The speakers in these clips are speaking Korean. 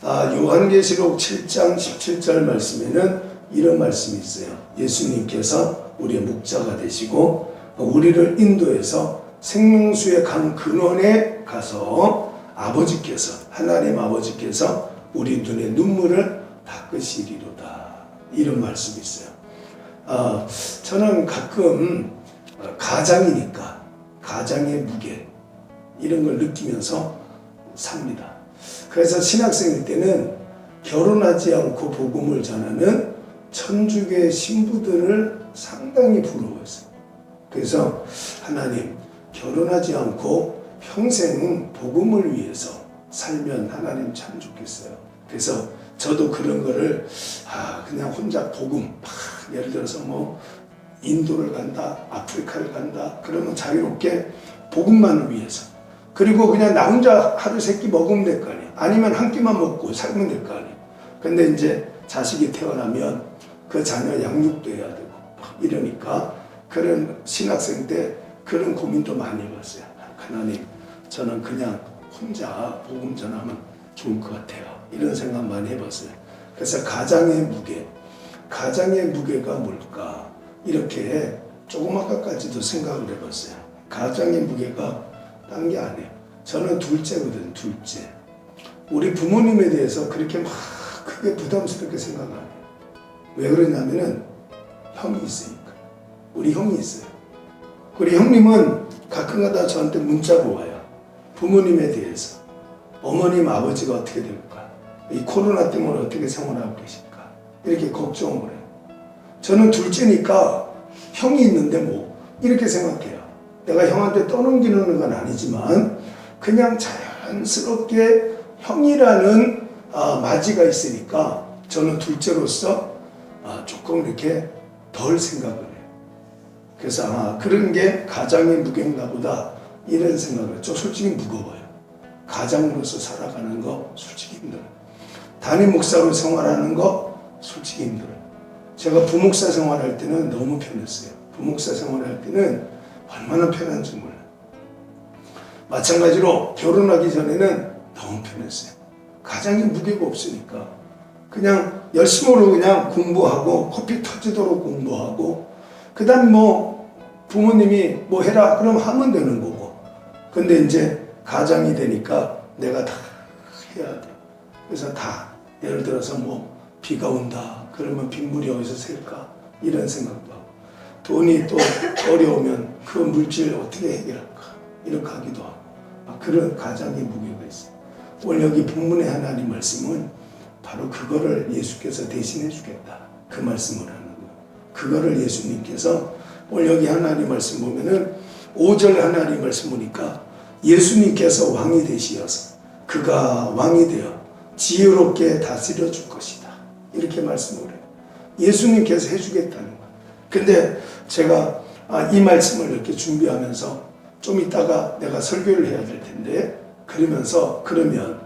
요한계시록 7장 17절 말씀에는 이런 말씀이 있어요. 예수님께서 우리의 목자가 되시고 우리를 인도해서 생명수의 강 근원에 가서 아버지께서, 하나님 아버지께서 우리 눈의 눈물을 닦으시리로다. 이런 말씀이 있어요. 저는 가끔 가장이니까 가장의 무게 이런 걸 느끼면서 삽니다. 그래서 신학생일 때는 결혼하지 않고 복음을 전하는 천주교 신부들을 상당히 부러워했어요. 그래서 하나님, 결혼하지 않고 평생 복음을 위해서 살면 하나님 참 좋겠어요. 그래서 저도 그런 거를 그냥 혼자 복음, 예를 들어서 뭐 인도를 간다, 아프리카를 간다, 그러면 자유롭게 복음만을 위해서, 그리고 그냥 나 혼자 하루 세 끼 먹으면 될 거 아니에요. 아니면 한 끼만 먹고 살면 될 거 아니에요. 근데 이제 자식이 태어나면 그 자녀 양육도 해야 되고 이러니까 그런 신학생 때 그런 고민도 많이 해봤어요. 하나님, 저는 그냥 혼자 복음 전하면 좋을 것 같아요. 이런 생각 많이 해봤어요. 그래서 가장의 무게가 뭘까? 이렇게 조그맣게까지도 생각을 해봤어요. 가장의 무게가 딴 게 아니에요. 저는 둘째거든, 둘째. 우리 부모님에 대해서 그렇게 막 크게 부담스럽게 생각 안 해요. 왜 그러냐면은 형이 있으니까. 우리 형이 있어요. 우리 형님은 가끔가다 저한테 문자가 와요. 부모님에 대해서. 어머님, 아버지가 어떻게 될까? 이 코로나 때문에 어떻게 생활하고 계실까? 이렇게 걱정을 해요. 저는 둘째니까 형이 있는데 뭐 이렇게 생각해요. 내가 형한테 떠넘기는 건 아니지만 그냥 자연스럽게 형이라는 맞이가 있으니까 저는 둘째로서 조금 이렇게 덜 생각을 해요. 그래서 그런 게 가장의 무게인가 보다 이런 생각을 했죠. 솔직히 무거워요. 가장으로서 살아가는 거 솔직히 힘들어요. 담임 목사로 생활하는 거 솔직히 힘들어요. 제가 부목사 생활할 때는 너무 편했어요. 부목사 생활할 때는 얼마나 편한지 몰라요. 마찬가지로 결혼하기 전에는 너무 편했어요. 가장의 무게가 없으니까 그냥 열심으로 그냥 공부하고 코피 터지도록 공부하고 그 다음 뭐 부모님이 뭐 해라 그럼 하면 되는 거고, 근데 이제 가장이 되니까 내가 다 해야 돼. 그래서 다 예를 들어서 뭐 비가 온다 그러면 빗물이 어디서 셀까 이런 생각도 하고, 돈이 또 어려우면 그 물질 어떻게 해결할까 이렇게 하기도 하고, 그런 가장의 무게가 있어요. 오늘 여기 본문의 하나님 말씀은 바로 그거를 예수께서 대신해 주겠다 그 말씀을 하는 거예요. 그거를 예수님께서 오늘 여기 하나님 말씀 보면은 5절 하나님 말씀 보니까 예수님께서 왕이 되시어서 그가 왕이 되어 지혜롭게 다스려 줄 것이다 이렇게 말씀을 해요. 예수님께서 해주겠다는 거예요. 근데 제가 이 말씀을 이렇게 준비하면서 좀 이따가 내가 설교를 해야 될 텐데 그러면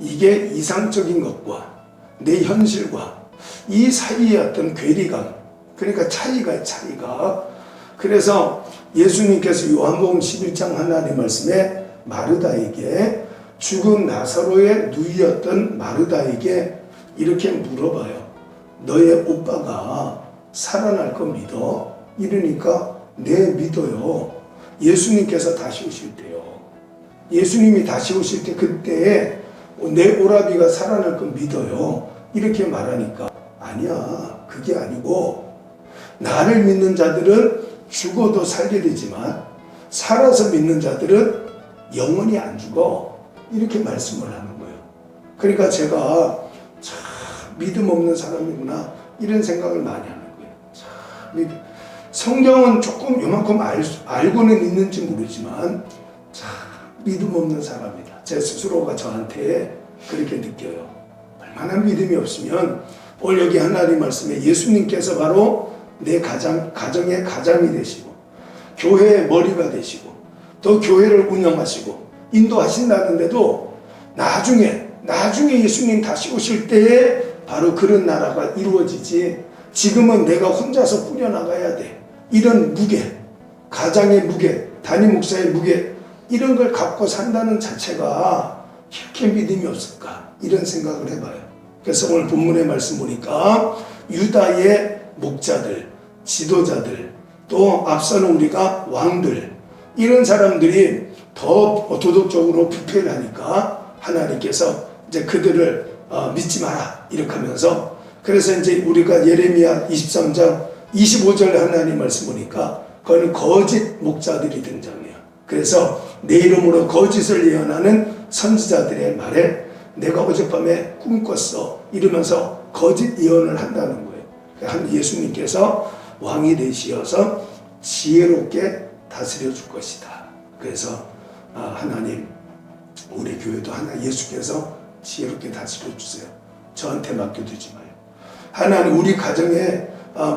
이게 이상적인 것과 내 현실과 이 사이의 어떤 괴리감, 그러니까 차이가 그래서 예수님께서 요한복음 11장 하나님 말씀에 마르다에게 죽은 나사로의 누이였던 마르다에게 이렇게 물어봐요. 너의 오빠가 살아날 거 믿어? 이러니까 네 믿어요. 예수님께서 다시 오실 때요. 예수님이 다시 오실 때 그때에 내 오라비가 살아날 거 믿어요. 이렇게 말하니까 아니야, 그게 아니고 나를 믿는 자들은 죽어도 살게 되지만 살아서 믿는 자들은 영원히 안 죽어 이렇게 말씀을 하는 거예요. 그러니까 제가 참 믿음 없는 사람이구나 이런 생각을 많이 하는 거예요. 참 성경은 조금 요만큼 알고는 있는지 모르지만 참 믿음 없는 사람이다. 제 스스로가 저한테 그렇게 느껴요. 얼마나 믿음이 없으면 오늘 여기 하나님 말씀에 예수님께서 바로 내 가정의 가장이 되시고 교회의 머리가 되시고 또 교회를 운영하시고 인도하신다는데도 나중에 예수님 다시 오실 때에 바로 그런 나라가 이루어지지, 지금은 내가 혼자서 꾸려나가야 돼. 이런 무게, 가장의 무게, 담임 목사의 무게 이런 걸 갖고 산다는 자체가 이렇게 믿음이 없을까? 이런 생각을 해봐요. 그래서 오늘 본문의 말씀 보니까 유다의 목자들, 지도자들, 또 앞서는 우리가 왕들, 이런 사람들이 더 도덕적으로 부패를 하니까 하나님께서 이제 그들을 믿지 마라 이렇게 하면서, 그래서 이제 우리가 예레미야 23장 25절 하나님 말씀 보니까 거기는 거짓 목자들이 등장해요. 그래서 내 이름으로 거짓을 예언하는 선지자들의 말에 내가 어젯밤에 꿈 꿨어 이러면서 거짓 예언을 한다는 거예요. 예수님께서 왕이 되시어서 지혜롭게 다스려 줄 것이다. 그래서 하나님, 우리 교회도 예수께서 지혜롭게 다스려 주세요. 저한테 맡겨두지 마요. 하나님, 우리 가정의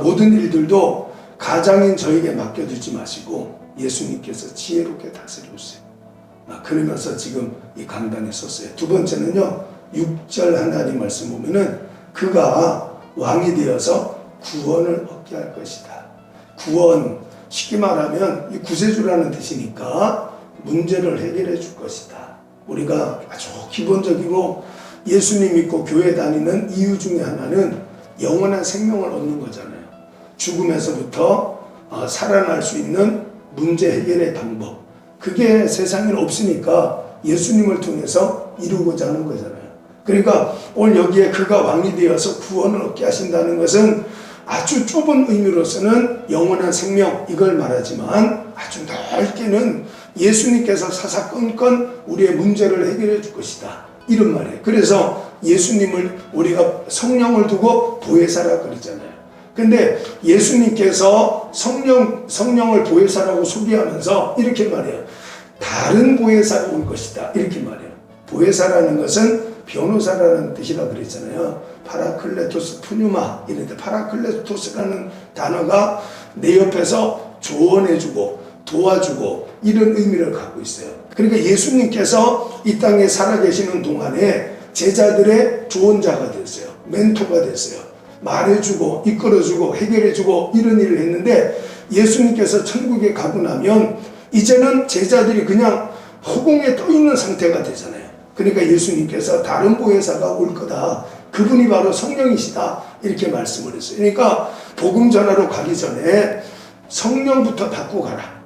모든 일들도 가장인 저에게 맡겨두지 마시고 예수님께서 지혜롭게 다스려 주세요. 그러면서 지금 이 강단에 섰어요. 두 번째는요, 6절 하나님 말씀 보면은 그가 왕이 되어서 구원을 얻게 할 것이다. 구원, 쉽게 말하면 이 구세주라는 뜻이니까 문제를 해결해 줄 것이다. 우리가 아주 기본적으로 예수님 믿고 교회 다니는 이유 중에 하나는 영원한 생명을 얻는 거잖아요. 죽음에서부터 살아날 수 있는 문제 해결의 방법, 그게 세상에는 없으니까 예수님을 통해서 이루고자 하는 거잖아요. 그러니까 오늘 여기에 그가 왕이 되어서 구원을 얻게 하신다는 것은 아주 좁은 의미로서는 영원한 생명 이걸 말하지만, 아주 넓게는 예수님께서 사사건건 우리의 문제를 해결해 줄 것이다 이런 말이에요. 그래서 예수님을 우리가 성령을 두고 보혜사라 그러잖아요. 근데 예수님께서 성령을 보혜사라고 소개하면서 이렇게 말해요. 다른 보혜사가 올 것이다 이렇게 말해요. 보혜사라는 것은 변호사라는 뜻이라 그랬잖아요. 파라클레토스, 푸뉴마 이런데 파라클레토스라는 단어가 내 옆에서 조언해주고 도와주고 이런 의미를 갖고 있어요. 그러니까 예수님께서 이 땅에 살아계시는 동안에 제자들의 조언자가 됐어요. 멘토가 됐어요. 말해주고 이끌어주고 해결해주고 이런 일을 했는데, 예수님께서 천국에 가고 나면 이제는 제자들이 그냥 허공에 떠 있는 상태가 되잖아요. 그러니까 예수님께서 다른 보혜사가 올 거다. 그분이 바로 성령이시다. 이렇게 말씀을 했어요. 그러니까 복음 전하러 가기 전에 성령부터 받고 가라.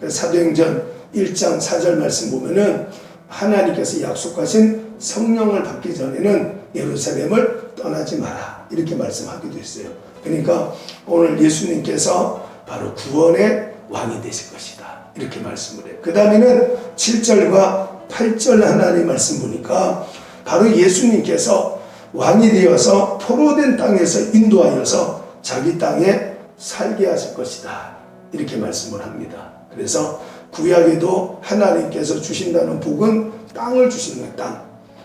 사도행전 1장 4절 말씀 보면은 하나님께서 약속하신 성령을 받기 전에는 예루살렘을 떠나지 마라. 이렇게 말씀하기도 했어요. 그러니까 오늘 예수님께서 바로 구원의 왕이 되실 것이다. 이렇게 말씀을 해요. 그 다음에는 7절과 8절 하나님 말씀 보니까 바로 예수님께서 왕이 되어서 포로된 땅에서 인도하여서 자기 땅에 살게 하실 것이다. 이렇게 말씀을 합니다. 그래서 구약에도 하나님께서 주신다는 복은 땅을 주시는 거예요. 땅.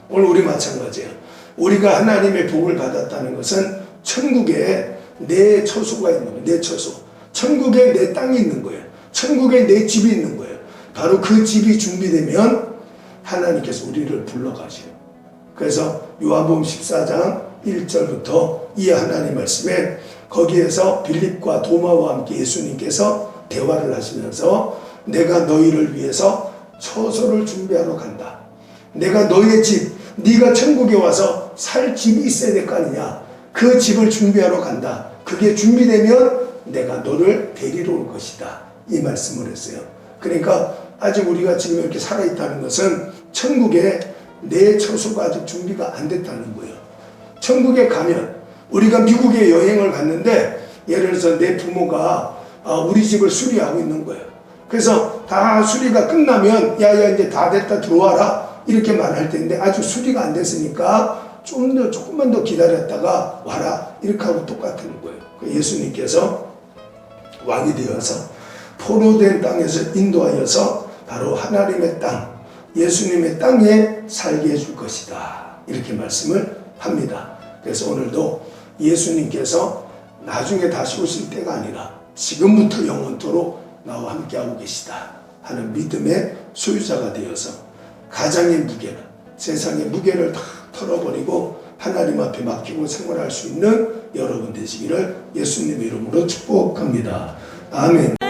오늘 우리 마찬가지예요. 우리가 하나님의 복을 받았다는 것은 천국에 내 처소가 있는 거예요. 내 처소. 천국에 내 땅이 있는 거예요. 천국에 내 집이 있는 거예요. 바로 그 집이 준비되면 하나님께서 우리를 불러가셔요. 그래서 요한복음 14장 1절부터 이 하나님 말씀에 거기에서 빌립과 도마와 함께 예수님께서 대화를 하시면서 내가 너희를 위해서 처소를 준비하러 간다. 내가 너희의 집, 네가 천국에 와서 살 집이 있어야 될 거 아니냐. 그 집을 준비하러 간다. 그게 준비되면 내가 너를 데리러 올 것이다. 이 말씀을 했어요. 그러니까 아직 우리가 지금 이렇게 살아있다는 것은 천국에 내 처소가 아직 준비가 안 됐다는 거예요. 천국에 가면 우리가 미국에 여행을 갔는데 예를 들어서 내 부모가 우리 집을 수리하고 있는 거예요. 그래서 다 수리가 끝나면 야야 이제 다 됐다 들어와라 이렇게 말할 텐데 아직 수리가 안 됐으니까 조금만 더 기다렸다가 와라 이렇게 하고 똑같은 거예요. 예수님께서 왕이 되어서 포로된 땅에서 인도하여서 바로 하나님의 땅, 예수님의 땅에 살게 해줄 것이다. 이렇게 말씀을 합니다. 그래서 오늘도 예수님께서 나중에 다시 오실 때가 아니라 지금부터 영원토록 나와 함께하고 계시다 하는 믿음의 소유자가 되어서 가장의 무게를, 세상의 무게를 다 털어버리고 하나님 앞에 맡기고 생활할 수 있는 여러분 되시기를 예수님의 이름으로 축복합니다. 아멘.